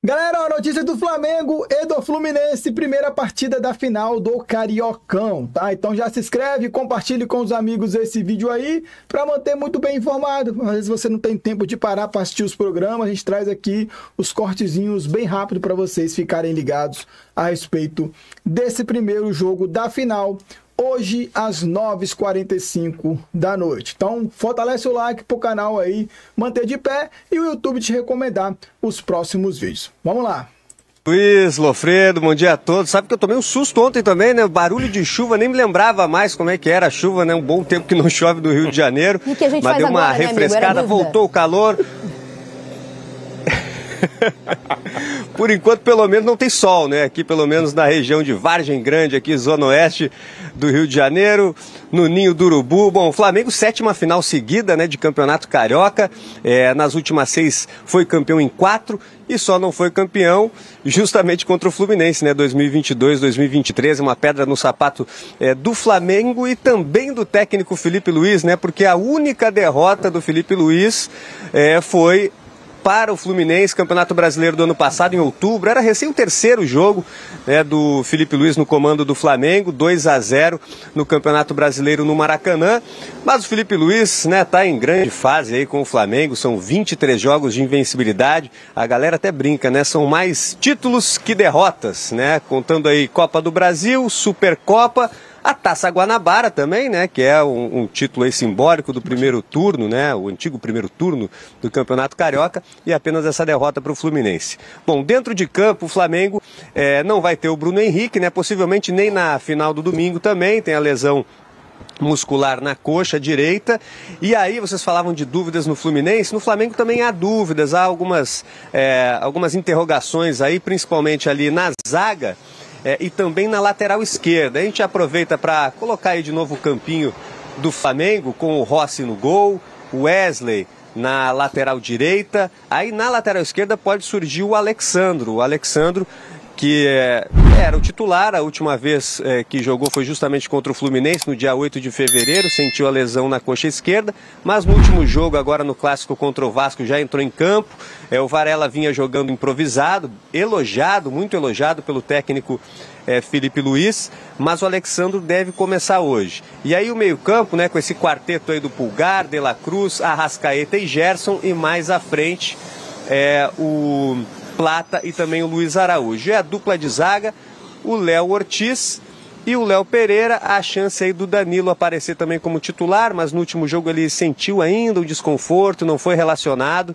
Galera, a notícia do Flamengo e do Fluminense, primeira partida da final do Cariocão, tá? Então já se inscreve, compartilhe com os amigos esse vídeo aí para manter muito bem informado. Às vezes você não tem tempo de parar para assistir os programas, a gente traz aqui os cortezinhos bem rápido para vocês ficarem ligados a respeito desse primeiro jogo da final. Hoje, às 9h45 da noite. Então, fortalece o like pro canal aí, manter de pé e o YouTube te recomendar os próximos vídeos. Vamos lá. Luiz, Lofredo, bom dia a todos. Sabe que eu tomei um susto ontem também, né? Barulho de chuva, nem me lembrava mais como é que era a chuva, né? Um bom tempo que não chove no Rio de Janeiro. E que a gente mas faz deu uma agora, refrescada, né, voltou o calor. Por enquanto, pelo menos, não tem sol, né? Aqui, pelo menos, na região de Vargem Grande, aqui, zona oeste do Rio de Janeiro, no Ninho do Urubu. Bom, o Flamengo, 7ª final seguida, né, de Campeonato Carioca. Nas últimas 6 foi campeão em 4 e só não foi campeão justamente contra o Fluminense, né? 2022, 2023, uma pedra no sapato do Flamengo e também do técnico Felipe Luiz, né? Porque a única derrota do Felipe Luiz foi para o Fluminense, Campeonato Brasileiro do ano passado, em outubro. Era recém o 3º jogo, né, do Felipe Luiz no comando do Flamengo, 2-0 no Campeonato Brasileiro no Maracanã. Mas o Felipe Luiz, né, tá em grande fase aí com o Flamengo, são 23 jogos de invencibilidade. A galera até brinca, né, são mais títulos que derrotas, né, contando aí Copa do Brasil, Supercopa, a Taça Guanabara também, né, que é um título aí simbólico do primeiro turno, né, o antigo primeiro turno do Campeonato Carioca, e apenas essa derrota para o Fluminense. Bom, dentro de campo, o Flamengo não vai ter o Bruno Henrique, né, possivelmente nem na final do domingo também, tem a lesão muscular na coxa direita. E aí vocês falavam de dúvidas no Fluminense, no Flamengo também há dúvidas, há algumas interrogações aí, principalmente ali na zaga, e também na lateral esquerda. A gente aproveita para colocar aí de novo o campinho do Flamengo, com o Rossi no gol, o Wesley na lateral direita. Aí na lateral esquerda pode surgir o Alexandro, que era o titular. A última vez que jogou foi justamente contra o Fluminense, no dia 8 de fevereiro, sentiu a lesão na coxa esquerda, mas no último jogo, agora no clássico contra o Vasco, já entrou em campo. O Varela vinha jogando improvisado, muito elogiado pelo técnico Felipe Luiz, mas o Alexandro deve começar hoje. E aí o meio-campo, né, com esse quarteto aí do Pulgar, De La Cruz, Arrascaeta e Gerson, e mais à frente o Plata e também o Luiz Araújo. A dupla de zaga, o Léo Ortiz e o Léo Pereira. A chance aí do Danilo aparecer também como titular, mas no último jogo ele sentiu ainda o desconforto, não foi relacionado,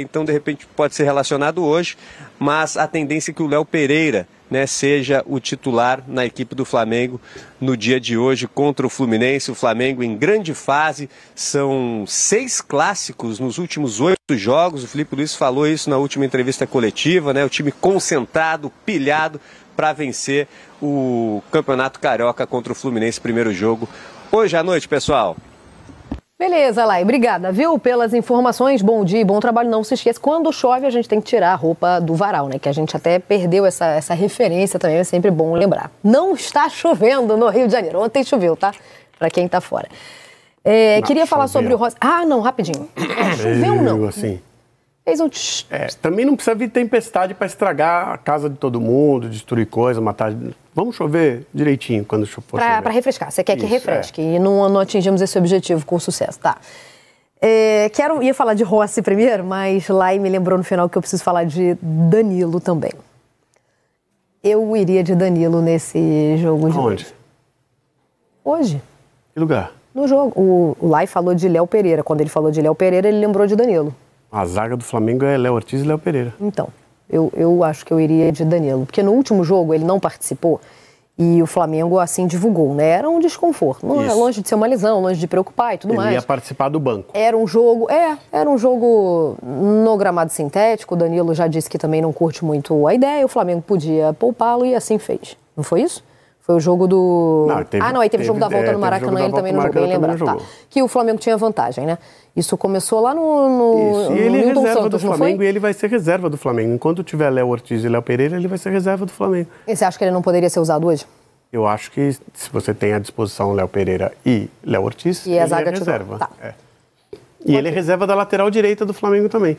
então de repente pode ser relacionado hoje, mas a tendência é que o Léo Pereira, né, seja o titular na equipe do Flamengo no dia de hoje contra o Fluminense. O Flamengo em grande fase, são 6 clássicos nos últimos 8 jogos. O Felipe Luiz falou isso na última entrevista coletiva, né? O time concentrado, pilhado para vencer o Campeonato Carioca contra o Fluminense, primeiro jogo hoje à noite, pessoal. Beleza, Lai, obrigada, viu, pelas informações. Bom dia, bom trabalho. Não se esqueça, quando chove a gente tem que tirar a roupa do varal, né? Que a gente até perdeu essa referência também, é sempre bom lembrar. Não está chovendo no Rio de Janeiro. Ontem choveu, tá? Pra quem tá fora. Queria falar sobre o Rossi. Ah, não, rapidinho. Choveu não? Assim. Fez um... Também não precisa vir tempestade para estragar a casa de todo mundo, destruir coisa, matar... Vamos chover direitinho quando for chover. Para refrescar. Você quer que refresque. E não atingimos esse objetivo com sucesso. Tá. Ia falar de Rossi primeiro, mas Lai me lembrou no final que eu preciso falar de Danilo também. Eu iria de Danilo nesse jogo de Onde? Hoje. Que lugar? No jogo. O Lai falou de Léo Pereira. Quando ele falou de Léo Pereira, ele lembrou de Danilo. A zaga do Flamengo é Léo Ortiz e Léo Pereira. Então, eu acho que eu iria de Danilo. Porque no último jogo ele não participou e o Flamengo assim divulgou, né? Era um desconforto. Não é longe de ser uma lesão, longe de preocupar e tudo mais. Ele ia participar do banco. Era um jogo no gramado sintético. O Danilo já disse que também não curte muito a ideia. O Flamengo podia poupá-lo e assim fez. Não foi isso? Foi o jogo do... Aí teve o jogo da volta no Maracanã, ele também não jogou, bem lembrado. Tá. Que o Flamengo tinha vantagem, né? Isso começou lá no E ele é Newton reserva Santos, do Flamengo, e ele vai ser reserva do Flamengo. Enquanto tiver Léo Ortiz e Léo Pereira, ele vai ser reserva do Flamengo. E você acha que ele não poderia ser usado hoje? Eu acho que se você tem à disposição Léo Pereira e Léo Ortiz, e a ele zaga é reserva. Tá. E ele é reserva da lateral direita do Flamengo também.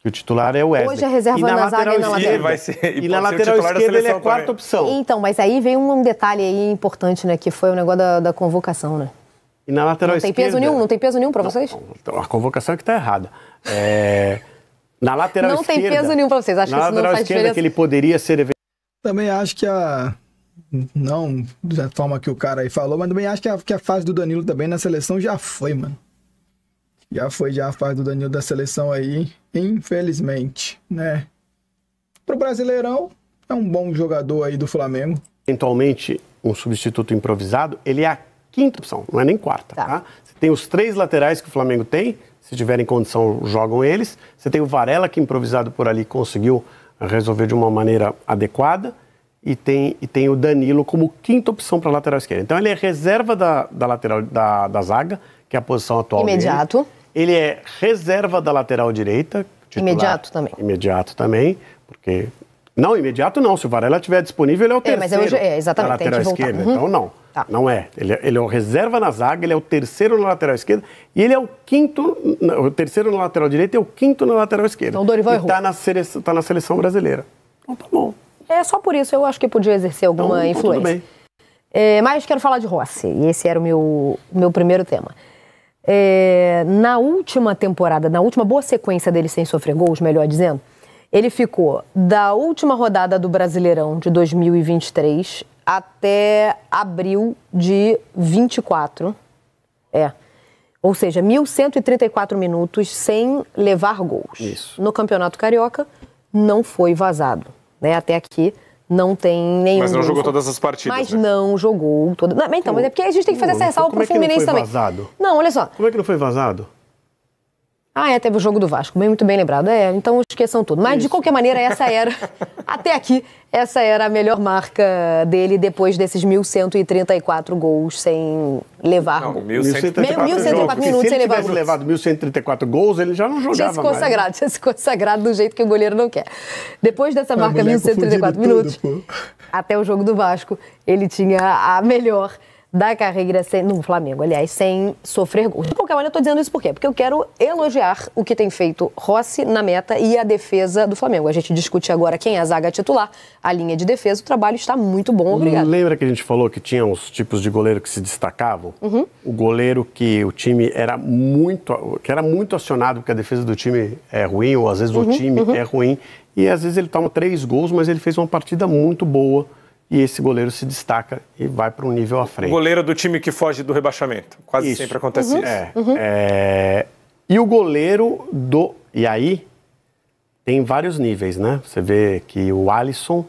Que o titular é o Wesley. Hoje a reserva na zaga e na lateral. E na lateral esquerda ele é a quarta opção. Então, mas aí vem um detalhe aí importante, né? Que foi o negócio da convocação, né? E na lateral não tem esquerda... Não tem peso nenhum pra vocês? Não, a convocação é que tá errada. Na lateral não esquerda... Não tem peso nenhum pra vocês. Acho que isso não faz diferença. Na lateral esquerda que ele poderia ser... Também acho que não da forma que o cara aí falou, mas também acho que a fase do Danilo também na seleção já foi, mano. Já foi a fase do Danilo da seleção aí, infelizmente, né? Pro Brasileirão, é um bom jogador aí do Flamengo. Eventualmente, um substituto improvisado, ele é a quinta opção, não é nem quarta, tá? Você tem os 3 laterais que o Flamengo tem, se tiverem condição, jogam eles. Você tem o Varela, que improvisado por ali conseguiu resolver de uma maneira adequada. E tem o Danilo como quinta opção para a lateral esquerda. Então, ele é reserva da lateral da zaga, que é a posição atual imediato dele. Ele é reserva da lateral direita. Titular, imediato também. Imediato também, porque... Não, imediato não. Se o Varela estiver disponível, ele é o terceiro exatamente, da lateral esquerda. Então, não. Tá. Não é. Ele é o reserva na zaga, ele é o terceiro na lateral esquerda e ele é o quinto... O terceiro na lateral direita e o quinto na lateral esquerda. Então, Dorival errou. Tá na seleção brasileira. Então, tá bom. Só por isso eu acho que podia exercer alguma influência. Tudo bem. Mas quero falar de Rossi, e esse era o meu primeiro tema. Na última temporada, na última boa sequência dele sem sofrer gols, melhor dizendo, ele ficou da última rodada do Brasileirão de 2023 até abril de 24. Ou seja, 1.134 minutos sem levar gols. Isso. No Campeonato Carioca, não foi vazado. Até aqui não tem nenhum. Mas não jogou todas as partidas. Mas não jogou todas. Mas é porque a gente tem que fazer essa ressalva pro Fluminense também. Como é que não foi vazado? Não, olha só. Como é que não foi vazado? Teve o jogo do Vasco, muito bem lembrado. Então esqueçam tudo. Mas, de qualquer maneira, até aqui, essa era a melhor marca dele depois desses 1.134 gols sem levar gols. 1.134 minutos sem levar gols. Se ele tivesse levado 1.134 gols, ele já não jogava mais. Tinha se consagrado do jeito que o goleiro não quer. Depois dessa marca, 1.134 minutos, até o jogo do Vasco, ele tinha a melhor da carreira no Flamengo, aliás, sem sofrer gols. De qualquer maneira, eu tô dizendo isso por quê? Porque eu quero elogiar o que tem feito Rossi na meta e a defesa do Flamengo. A gente discute agora quem é a zaga titular, a linha de defesa, o trabalho está muito bom, obrigado. Lembra que a gente falou que tinha uns tipos de goleiro que se destacavam? Uhum. O goleiro que o time era muito acionado porque a defesa do time é ruim, ou às vezes o time é ruim, e às vezes ele toma 3 gols, mas ele fez uma partida muito boa. E esse goleiro se destaca e vai para um nível à frente. O goleiro do time que foge do rebaixamento. Quase sempre acontece isso. E o goleiro do... E aí, tem vários níveis, né? Você vê que o Alisson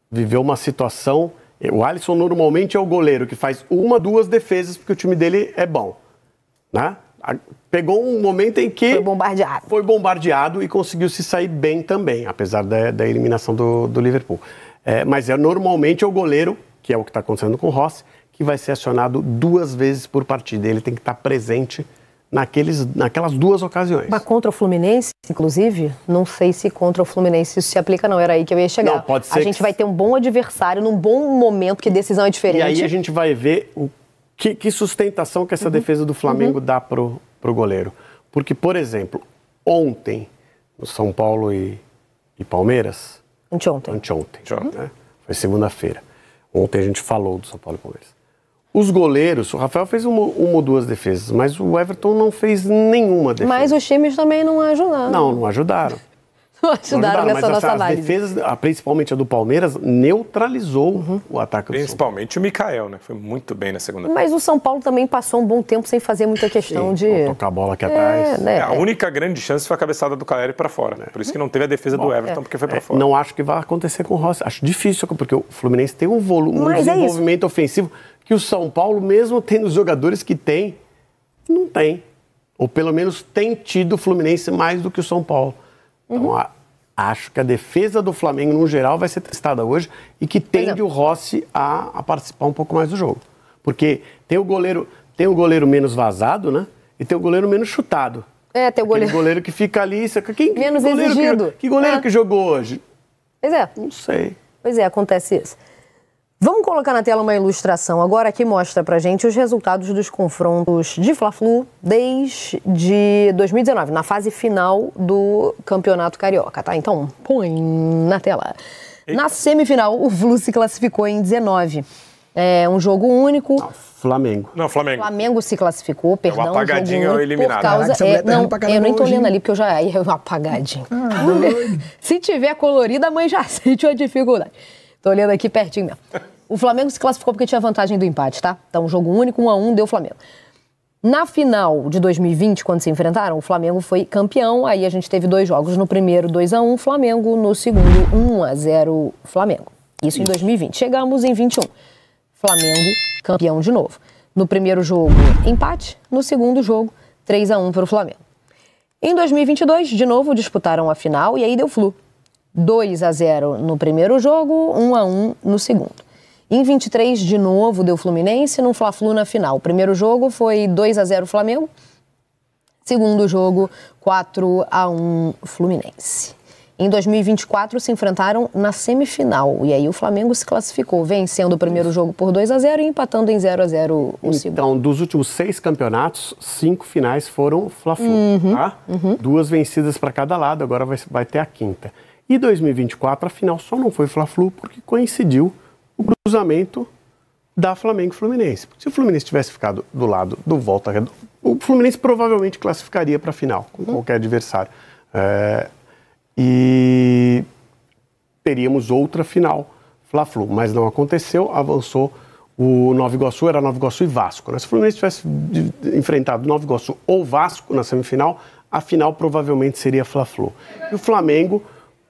viveu uma situação... O Alisson normalmente é o goleiro que faz 1, 2 defesas porque o time dele é bom, né? Pegou um momento em que... Foi bombardeado e conseguiu se sair bem também, apesar da eliminação do Liverpool. Mas normalmente é o goleiro, que é o que está acontecendo com o Rossi, que vai ser acionado 2 vezes por partida. Ele tem que estar presente naquelas 2 ocasiões. Mas contra o Fluminense, inclusive, não sei se contra o Fluminense isso se aplica não, era aí que eu ia chegar. Não, pode ser. A gente vai ter um bom adversário num bom momento, que decisão é diferente. E aí a gente vai ver que sustentação que essa defesa do Flamengo dá pro goleiro. Porque, por exemplo, ontem, no São Paulo e Palmeiras... Anteontem. Né? Foi segunda-feira. Ontem a gente falou do São Paulo e Palmeiras. Os goleiros, o Rafael fez uma ou 2 defesas, mas o Everton não fez nenhuma defesa. Mas os times também não ajudaram. Não ajudaram. Não ajudaram nessa nossa análise. As defesas, principalmente a do Palmeiras, neutralizou o ataque do Principalmente o Mikael, né? Foi muito bem na segunda. Mas o São Paulo também passou um bom tempo sem fazer muita questão de... tocar a bola aqui atrás. A única grande chance foi a cabeçada do Caleri para fora. Por isso que não teve a defesa do Everton, porque foi para fora. Não acho que vai acontecer com o Rossi. Acho difícil, porque o Fluminense tem um volume, um desenvolvimento ofensivo que o São Paulo, mesmo tendo os jogadores que tem, não tem. Ou pelo menos tem tido o Fluminense mais do que o São Paulo. Então, acho que a defesa do Flamengo, no geral, vai ser testada hoje e que tende o Rossi a participar um pouco mais do jogo. Porque tem o goleiro menos vazado, né? E tem o goleiro menos chutado. Tem o goleiro... goleiro que fica ali... Menos exigido. Que goleiro que jogou hoje? Pois é. Não sei. Pois é, acontece isso. Vamos colocar na tela uma ilustração agora que mostra pra gente os resultados dos confrontos de Fla-Flu desde 2019, na fase final do Campeonato Carioca, tá? Então, põe na tela. Na semifinal, o Flu se classificou em 19. É um jogo único. Flamengo. Não, Flamengo. Flamengo se classificou, perdão. O apagadinho é o eliminado. Por causa, Caraca, não, eu nem tô hoje, lendo ali, porque eu já... Aí é o apagadinho. Doido. Se tiver colorida, a mãe já sente uma dificuldade. Tô olhando aqui pertinho mesmo. O Flamengo se classificou porque tinha vantagem do empate, tá? Então, jogo único, 1-1, deu Flamengo. Na final de 2020, quando se enfrentaram, o Flamengo foi campeão. Aí a gente teve 2 jogos. No primeiro, 2-1, Flamengo. No segundo, 1-0, Flamengo. Isso em 2020. Chegamos em 21. Flamengo, campeão de novo. No primeiro jogo, empate. No segundo jogo, 3-1 para o Flamengo. Em 2022, de novo, disputaram a final e aí deu Flu. 2-0 no primeiro jogo, 1-1 no segundo. Em 23, de novo, deu Fluminense no Fla-Flu na final. O primeiro jogo foi 2-0 Flamengo. Segundo jogo, 4-1 Fluminense. Em 2024, se enfrentaram na semifinal. E aí o Flamengo se classificou, vencendo o primeiro jogo por 2-0 e empatando em 0-0 o segundo. Então, dos últimos 6 campeonatos, 5 finais foram Fla-Flu, tá? 2 vencidas para cada lado, agora vai ter a quinta. E 2024, a final só não foi Fla-Flu porque coincidiu o cruzamento da Flamengo-Fluminense. Se o Fluminense tivesse ficado do lado do Volta Redonda, o Fluminense provavelmente classificaria para a final, com qualquer adversário. E teríamos outra final, Fla-Flu, mas não aconteceu, avançou o Nova Iguaçu, era Nova Iguaçu e Vasco, né? Se o Fluminense tivesse enfrentado Nova Iguaçu ou Vasco na semifinal, a final provavelmente seria Fla-Flu. E o Flamengo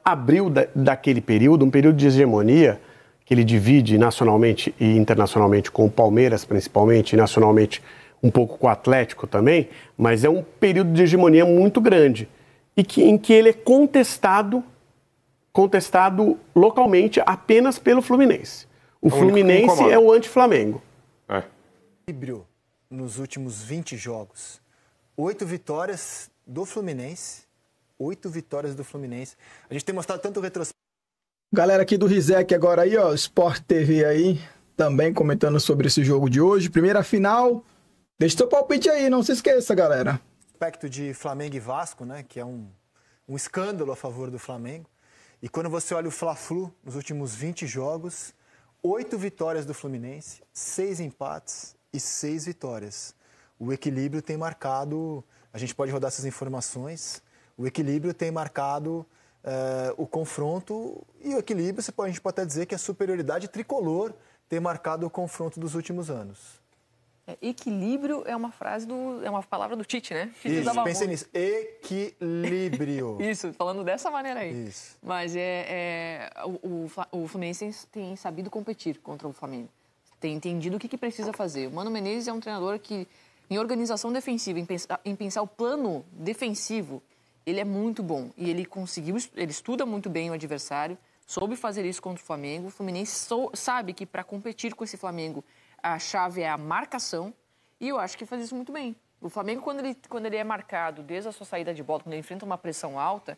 abriu daquele período, um período de hegemonia, que ele divide nacionalmente e internacionalmente com o Palmeiras, principalmente, e nacionalmente um pouco com o Atlético também, mas é um período de hegemonia muito grande, e em que ele é contestado localmente apenas pelo Fluminense. O Fluminense é o anti-Flamengo. Equilíbrio nos últimos 20 jogos. 8 vitórias do Fluminense. 8 vitórias do Fluminense. A gente tem mostrado tanto retrospecto. Galera aqui do Rizek agora aí, ó, Sport TV aí, também comentando sobre esse jogo de hoje. Primeira final. Deixa seu palpite aí, não se esqueça, galera. Aspecto de Flamengo e Vasco, né, que é um escândalo a favor do Flamengo. E quando você olha o Fla-Flu nos últimos 20 jogos, 8 vitórias do Fluminense, 6 empates e 6 vitórias. O equilíbrio tem marcado, a gente pode rodar essas informações, o equilíbrio tem marcado o confronto, e o equilíbrio, a gente pode até dizer que a superioridade tricolor tem marcado o confronto dos últimos anos. Equilíbrio é uma frase é uma palavra do Tite, né? Tite Isso, pensem nisso. Equilíbrio. Isso, falando dessa maneira aí. Isso. Mas o Fluminense tem sabido competir contra o Flamengo. Tem entendido o que precisa fazer. O Mano Menezes é um treinador que, em organização defensiva, em pensar o plano defensivo, ele é muito bom. E ele estuda muito bem o adversário, soube fazer isso contra o Flamengo. O Fluminense sabe que para competir com esse Flamengo, a chave é a marcação, e eu acho que faz isso muito bem. O Flamengo, quando ele é marcado desde a sua saída de bola, quando ele enfrenta uma pressão alta,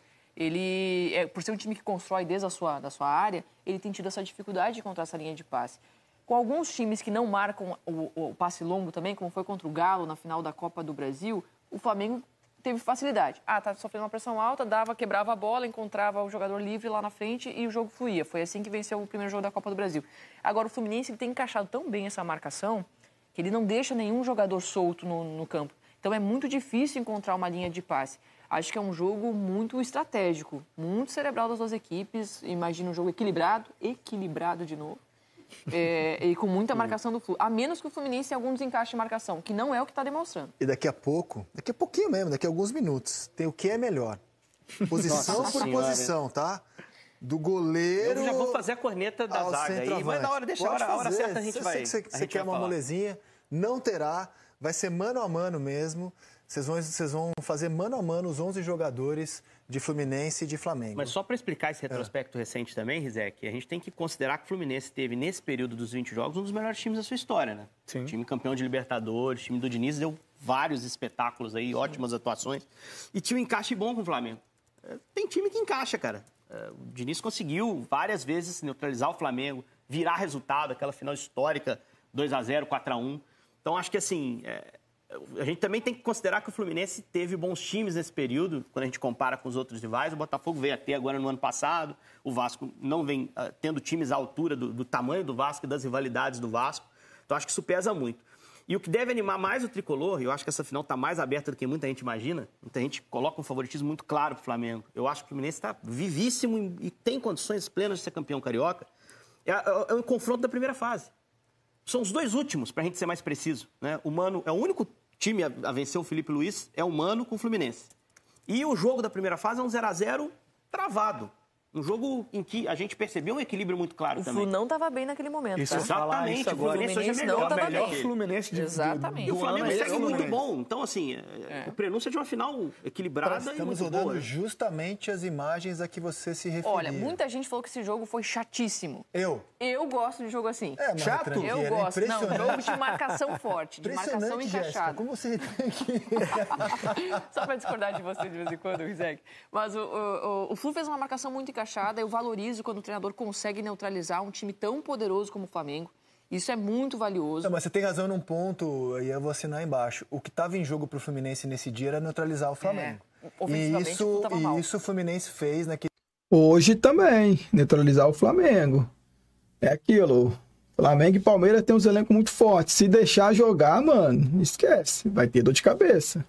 por ser um time que constrói desde da sua área, ele tem tido essa dificuldade contra essa linha de passe. Com alguns times que não marcam o passe longo também, como foi contra o Galo na final da Copa do Brasil, o Flamengo teve facilidade. Tá sofrendo uma pressão alta, quebrava a bola, encontrava o jogador livre lá na frente e o jogo fluía. Foi assim que venceu o primeiro jogo da Copa do Brasil. Agora, o Fluminense tem encaixado tão bem essa marcação que ele não deixa nenhum jogador solto no campo. Então, é muito difícil encontrar uma linha de passe. Acho que é um jogo muito estratégico, muito cerebral das duas equipes. Imagino um jogo equilibrado de novo. E com muita marcação do Flu. A menos que o Fluminense tenha algum desencaixe de marcação, que não é o que está demonstrando. E daqui a pouquinho mesmo, daqui a alguns minutos, tem o que é melhor. Posição por posição, tá? Do goleiro. Eu já vou fazer a corneta da zaga aí, mas na hora, deixa a hora certa a gente vai. Você quer uma molezinha, não terá, vai ser mano a mano mesmo. Vocês vão fazer mano a mano os 11 jogadores de Fluminense e de Flamengo. Mas só para explicar esse retrospecto recente também, Rizek, a gente tem que considerar que o Fluminense teve, nesse período dos 20 jogos, um dos melhores times da sua história, né? Sim. Time campeão de Libertadores, time do Diniz, deu vários espetáculos aí, ótimas atuações. E tinha um encaixe bom com o Flamengo. Tem time que encaixa, cara. O Diniz conseguiu várias vezes neutralizar o Flamengo, virar resultado, aquela final histórica, 2-0, 4-1. Então, acho que assim, a gente também tem que considerar que o Fluminense teve bons times nesse período, quando a gente compara com os outros rivais. O Botafogo veio até agora no ano passado, o Vasco não vem tendo times à altura do tamanho do Vasco e das rivalidades do Vasco. Então, acho que isso pesa muito. E o que deve animar mais o Tricolor, e eu acho que essa final está mais aberta do que muita gente imagina, muita gente coloca um favoritismo muito claro para o Flamengo. Eu acho que o Fluminense está vivíssimo e tem condições plenas de ser campeão carioca. É um confronto da primeira fase. São os dois últimos, para a gente ser mais preciso, né? O Mano é o único time a vencer o Felipe Luiz, é o Mano com o Fluminense. E o jogo da primeira fase é um 0-0 travado. Um jogo em que a gente percebeu um equilíbrio muito claro também. O Flu não estava bem naquele momento, Isso, tá? Exatamente. O Fluminense hoje é melhor. Não é o melhor Fluminense de Exatamente. E o Flamengo segue muito bom. Então, assim, o prenúncio é de uma final equilibrada e muito boa. Estamos rodando justamente as imagens a que você se referiu. Olha, muita gente falou que esse jogo foi chatíssimo. Eu gosto de jogo assim. Chato? Eu gosto. Não, jogo de marcação forte, de marcação encaixada. Jéssica, como você tem que... Só para discordar de você de vez em quando, Rizek. Mas o Flu fez uma marcação muito encaixada. Eu valorizo quando o treinador consegue neutralizar um time tão poderoso como o Flamengo. Isso é muito valioso. Não, mas você tem razão num ponto, e eu vou assinar embaixo. O que estava em jogo para o Fluminense nesse dia era neutralizar o Flamengo. E isso o Fluminense fez naquele... Hoje também, neutralizar o Flamengo. É aquilo. Flamengo e Palmeiras tem uns elencos muito fortes. Se deixar jogar, mano, esquece. Vai ter dor de cabeça.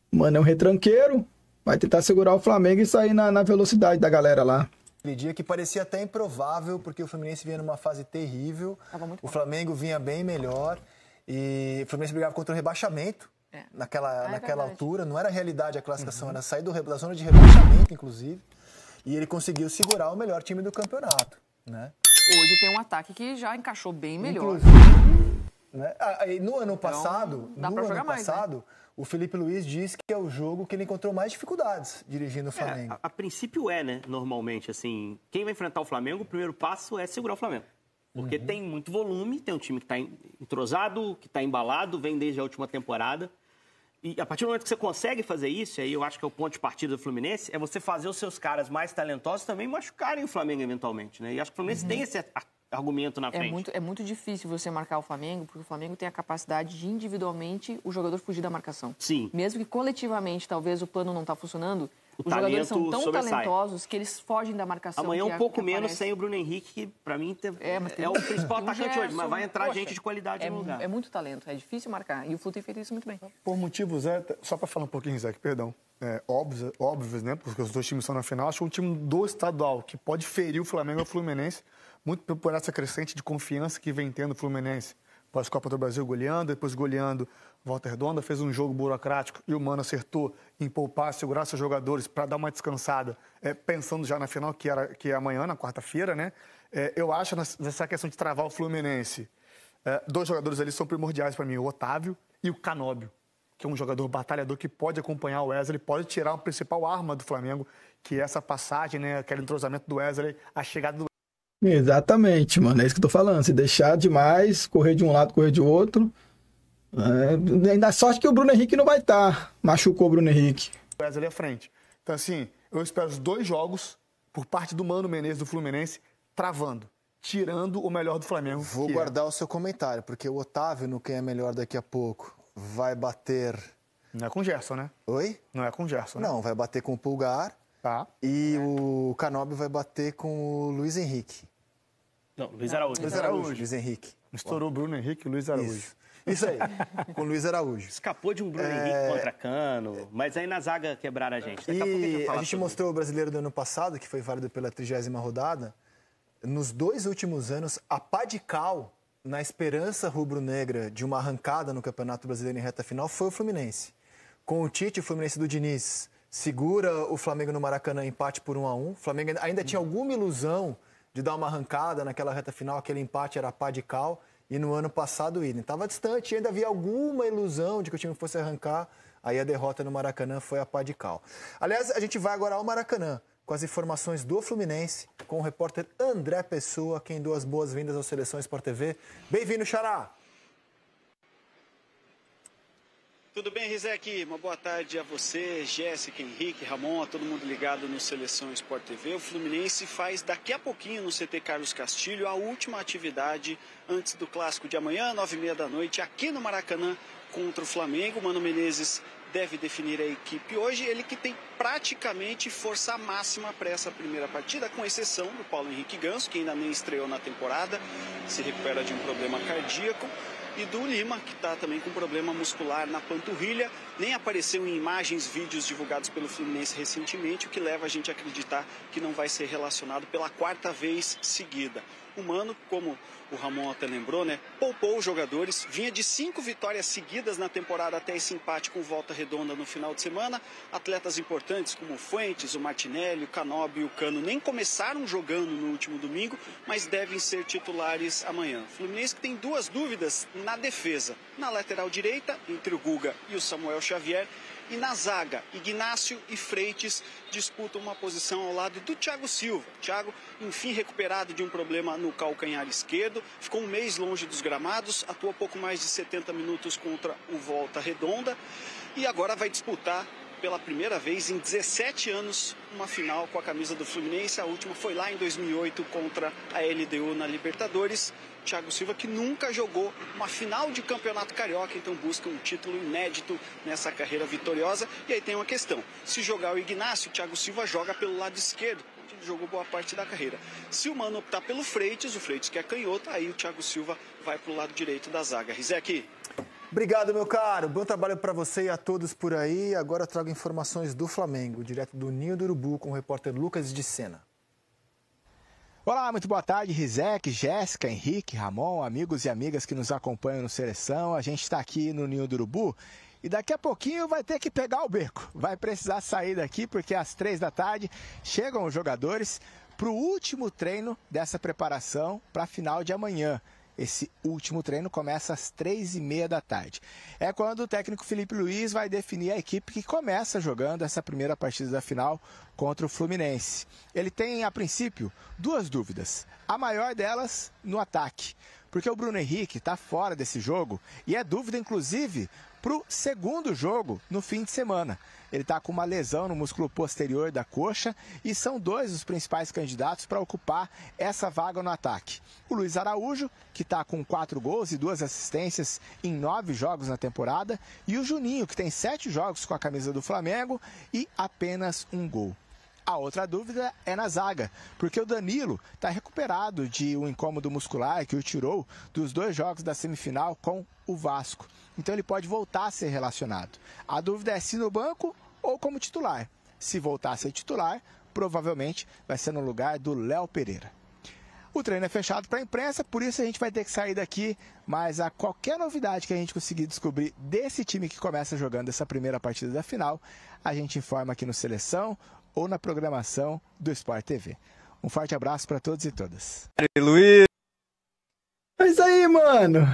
Mano, é um retranqueiro. Vai tentar segurar o Flamengo e sair na velocidade da galera lá. Dia que parecia até improvável, porque o Fluminense vinha numa fase terrível, o Flamengo vinha bem melhor, e o Fluminense brigava contra o rebaixamento naquela altura, não era realidade a classificação, era sair da zona de rebaixamento, inclusive, e ele conseguiu segurar o melhor time do campeonato, né? Hoje tem um ataque que já encaixou bem melhor. Né? No ano passado, o Felipe Luiz disse que é o jogo que ele encontrou mais dificuldades dirigindo o Flamengo. A princípio né? Normalmente, assim, quem vai enfrentar o Flamengo, o primeiro passo é segurar o Flamengo. Porque tem muito volume, tem um time que está entrosado, que está embalado, vem desde a última temporada. E a partir do momento que você consegue fazer isso, aí eu acho que é o ponto de partida do Fluminense, é você fazer os seus caras mais talentosos também machucarem o Flamengo eventualmente, né? E acho que o Fluminense tem esse argumento na frente. É muito difícil você marcar o Flamengo, porque o Flamengo tem a capacidade de individualmente o jogador fugir da marcação. Sim. Mesmo que coletivamente talvez o plano não está funcionando, os jogadores são tão talentosos que eles fogem da marcação. Amanhã um pouco menos sem o Bruno Henrique, que para mim é o principal atacante hoje, mas vai entrar gente de qualidade no lugar. É muito talento, é difícil marcar. E o Flu tem feito isso muito bem. Por motivos, só para falar um pouquinho, Zé, perdão, óbvios, né? Porque os dois times estão na final. Acho que um time do estadual que pode ferir o Flamengo é o Fluminense, muito por essa crescente de confiança que vem tendo o Fluminense. Pós-Copa do Brasil goleando, depois goleando Volta Redonda, fez um jogo burocrático e o Mano acertou em poupar, segurar seus jogadores para dar uma descansada, pensando já na final, que é amanhã, na quarta-feira, né? Eu acho nessa questão de travar o Fluminense, dois jogadores ali são primordiais para mim, o Otávio e o Canóbio, que é um jogador batalhador que pode acompanhar o Wesley, pode tirar a principal arma do Flamengo, que é essa passagem, né? Aquele entrosamento do Wesley, a chegada do... Exatamente, mano, é isso que eu tô falando. Se deixar demais, correr de um lado, correr de outro. Ainda sorte que o Bruno Henrique não vai estar. Machucou o Bruno Henrique. O Wesley à frente. Então, assim, eu espero os dois jogos por parte do Mano Menezes do Fluminense travando, tirando o melhor do Flamengo. Vou guardar o seu comentário, porque o Otávio, no Quem é Melhor daqui a pouco, vai bater... Não é com o Gerson, né? Oi? Não é com o Gerson, né? Não, vai bater com o Pulgar. Tá. E o Canóbio vai bater com o Luiz Henrique. Não, Luiz Araújo. Luiz Henrique. Estourou o Bruno Henrique e o Luiz Araújo. Isso aí, com o Luiz Araújo. Escapou de um Bruno Henrique contra Cano, mas aí na zaga quebraram a gente. E a gente mostrou o brasileiro do ano passado, que foi válido pela 30ª rodada. Nos 2 últimos anos, a pá de cal, na esperança rubro-negra de uma arrancada no Campeonato Brasileiro em reta final, foi o Fluminense. Com o Tite, o Fluminense do Diniz segura o Flamengo no Maracanã, empate por 1-1. O Flamengo ainda tinha alguma ilusão de dar uma arrancada naquela reta final, aquele empate era pá de cal. E no ano passado, o idem. Estava distante, ainda havia alguma ilusão de que o time fosse arrancar. Aí a derrota no Maracanã foi a pá de cal. Aliás, a gente vai agora ao Maracanã, com as informações do Fluminense, com o repórter André Pessoa, quem deu as boas-vindas ao Seleção Sport TV. Bem-vindo, Xará! Tudo bem, Rizek? Uma boa tarde a você, Jéssica, Henrique, Ramon, a todo mundo ligado no Seleção Sport TV. O Fluminense faz daqui a pouquinho no CT Carlos Castilho a última atividade antes do clássico de amanhã, 9h30 da noite, aqui no Maracanã contra o Flamengo. Mano Menezes deve definir a equipe hoje, ele que tem praticamente força máxima para essa primeira partida, com exceção do Paulo Henrique Ganso, que ainda nem estreou na temporada, se recupera de um problema cardíaco, e do Lima, que está também com problema muscular na panturrilha, nem apareceu em imagens, vídeos divulgados pelo Fluminense recentemente, o que leva a gente a acreditar que não vai ser relacionado pela 4ª vez seguida. O Mano, como o Ramon até lembrou, né, poupou os jogadores, vinha de 5 vitórias seguidas na temporada até esse empate com Volta Redonda no final de semana. Atletas importantes como o Fuentes, o Martinelli, o Canóbio e o Cano nem começaram jogando no último domingo, mas devem ser titulares amanhã. O Fluminense que tem 2 dúvidas na defesa, na lateral direita, entre o Guga e o Samuel Xavier, e na zaga, Ignácio e Freitas disputam uma posição ao lado do Thiago Silva. Thiago, enfim, recuperado de um problema no calcanhar esquerdo, ficou um mês longe dos gramados, atuou pouco mais de 70 minutos contra o Volta Redonda e agora vai disputar pela primeira vez em 17 anos uma final com a camisa do Fluminense. A última foi lá em 2008 contra a LDU na Libertadores. Thiago Silva, que nunca jogou uma final de campeonato carioca, então busca um título inédito nessa carreira vitoriosa. E aí tem uma questão: se jogar o Ignácio, o Thiago Silva joga pelo lado esquerdo, onde ele jogou boa parte da carreira. Se o Mano optar pelo Freitas, o Freitas que é canhoto, aí o Thiago Silva vai para o lado direito da zaga. Rizek. Obrigado, meu caro. Bom trabalho para você e a todos por aí. Agora eu trago informações do Flamengo, direto do Ninho do Urubu, com o repórter Lucas de Sena. Olá, muito boa tarde, Rizek, Jéssica, Henrique, Ramon, amigos e amigas que nos acompanham no Seleção. A gente está aqui no Ninho do Urubu e daqui a pouquinho vai ter que pegar o beco. Vai precisar sair daqui porque às 3 da tarde chegam os jogadores para o último treino dessa preparação para a final de amanhã. Esse último treino começa às 3h30 da tarde. É quando o técnico Felipe Luiz vai definir a equipe que começa jogando essa primeira partida da final contra o Fluminense. Ele tem, a princípio, 2 dúvidas. A maior delas no ataque, porque o Bruno Henrique está fora desse jogo e é dúvida, inclusive, para o segundo jogo no fim de semana. Ele está com uma lesão no músculo posterior da coxa e são 2 os principais candidatos para ocupar essa vaga no ataque. O Luiz Araújo, que está com 4 gols e 2 assistências em 9 jogos na temporada, e o Juninho, que tem 7 jogos com a camisa do Flamengo e apenas 1 gol. A outra dúvida é na zaga, porque o Danilo está recuperado de um incômodo muscular que o tirou dos 2 jogos da semifinal com o Vasco. Então ele pode voltar a ser relacionado. A dúvida é se no banco ou como titular. Se voltar a ser titular, provavelmente vai ser no lugar do Léo Pereira. O treino é fechado para a imprensa, por isso a gente vai ter que sair daqui, mas a qualquer novidade que a gente conseguir descobrir desse time que começa jogando essa primeira partida da final, a gente informa aqui no Seleção ou na programação do Sport TV. Um forte abraço para todos e todas. Luiz. É isso aí, mano.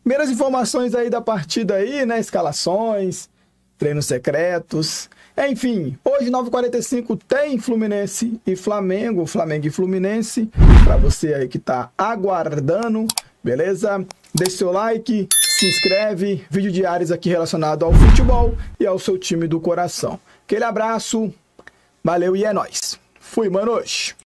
Primeiras informações aí da partida aí, né? Escalações, treinos secretos. Enfim, hoje 9h45 tem Fluminense e Flamengo, Flamengo e Fluminense. Para você aí que tá aguardando, beleza? Deixe seu like, se inscreve, vídeo diários aqui relacionado ao futebol e ao seu time do coração. Aquele abraço, valeu e é nóis. Fui, manos!